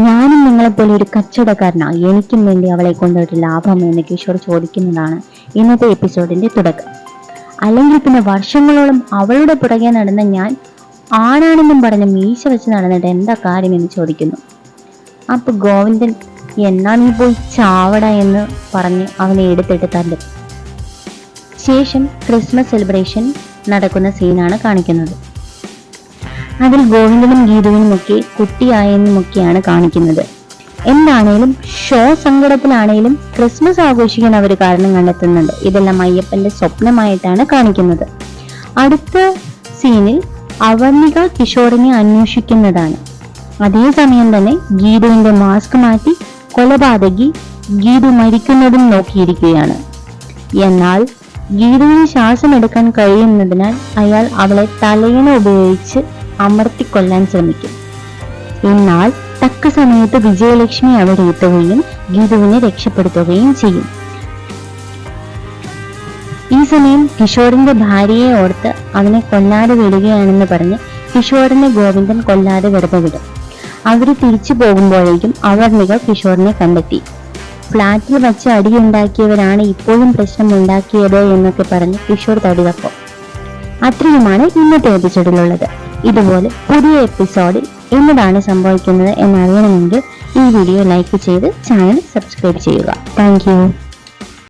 ഞാനും നിങ്ങളെപ്പോലെ ഒരു കച്ചവടക്കാരനാണ്, എനിക്കും വേണ്ടി അവളെ കൊണ്ടൊരു ലാഭം എന്ന് കിഷോർ ചോദിക്കുന്നതാണ് ഇന്നത്തെ എപ്പിസോഡിന്റെ തുടക്കം. അല്ലെങ്കിൽ പിന്നെ വർഷങ്ങളോളം അവളുടെ പുറകെ നടന്ന ഞാൻ ആണാണെന്നും പറഞ്ഞ് മീശ വെച്ച് നടന്നിട്ട് എന്താ കാര്യം എന്ന് ചോദിക്കുന്നു. അപ്പൊ ഗോവിന്ദൻ എന്നാ നീ പോയി ചാവട എന്ന് പറഞ്ഞ് അവനെ എടുത്തിട്ട് തല്ലും. ശേഷം ക്രിസ്മസ് സെലിബ്രേഷൻ നടക്കുന്ന സീനാണ് കാണിക്കുന്നത്. അതിൽ ഗോവിന്ദനും ഗീതുവിനുമൊക്കെ കുട്ടിയായെന്നുമൊക്കെയാണ് കാണിക്കുന്നത്. എന്താണേലും ഷോ സങ്കടത്തിലാണേലും ക്രിസ്മസ് ആഘോഷിക്കാൻ അവർ കാരണം കണ്ടെത്തുന്നുണ്ട്. ഇതെല്ലാം അയ്യപ്പന്റെ സ്വപ്നമായിട്ടാണ് കാണിക്കുന്നത്. അടുത്ത സീനിൽ അവർണിക കിഷോറിനെ അന്വേഷിക്കുന്നതാണ്. അതേസമയം തന്നെ ഗീതുവിന്റെ മാസ്ക് മാറ്റി കൊലപാതകി ഗീതു മരിക്കുന്നതും നോക്കിയിരിക്കുകയാണ്. എന്നാൽ ഗീതുവിന് ശ്വാസം എടുക്കാൻ കഴിയുന്നതിനാൽ അയാൾ അവളെ തലയിണ ഉപയോഗിച്ച് അമർത്തിക്കൊല്ലാൻ ശ്രമിക്കും. എന്നാൽ തക്ക സമയത്ത് വിജയലക്ഷ്മി അവിടെ എത്തുകയും ഗീതുവിനെ രക്ഷപ്പെടുത്തുകയും ചെയ്യും. ഈ സമയം കിഷോറിന്റെ ഭാര്യയെ ഓർത്ത് അവനെ കൊല്ലാതെ വിടുകയാണെന്ന് പറഞ്ഞ് കിഷോറിനെ ഗോവിന്ദൻ കൊല്ലാതെ വെറുതെ വിടും. അവര് തിരിച്ചു പോകുമ്പോഴേക്കും അവർണിക കിഷോറിനെ കണ്ടെത്തി. ഫ്ലാറ്റിൽ വച്ച് അടിയുണ്ടാക്കിയവരാണ് ഇപ്പോഴും പ്രശ്നം ഉണ്ടാക്കിയത് എന്നൊക്കെ പറഞ്ഞ് കിഷോർ തടിതപ്പം. അത്രയുമാണ് ഇന്നത്തെ എപ്പിസോഡിലുള്ളത്. ഇതുപോലെ പുതിയ എപ്പിസോഡിൽ എന്നതാണ് സംഭവിക്കുന്നത് എന്നറിയണമെങ്കിൽ ഈ വീഡിയോ ലൈക്ക് ചെയ്ത് ചാനൽ സബ്സ്ക്രൈബ് ചെയ്യുക. താങ്ക്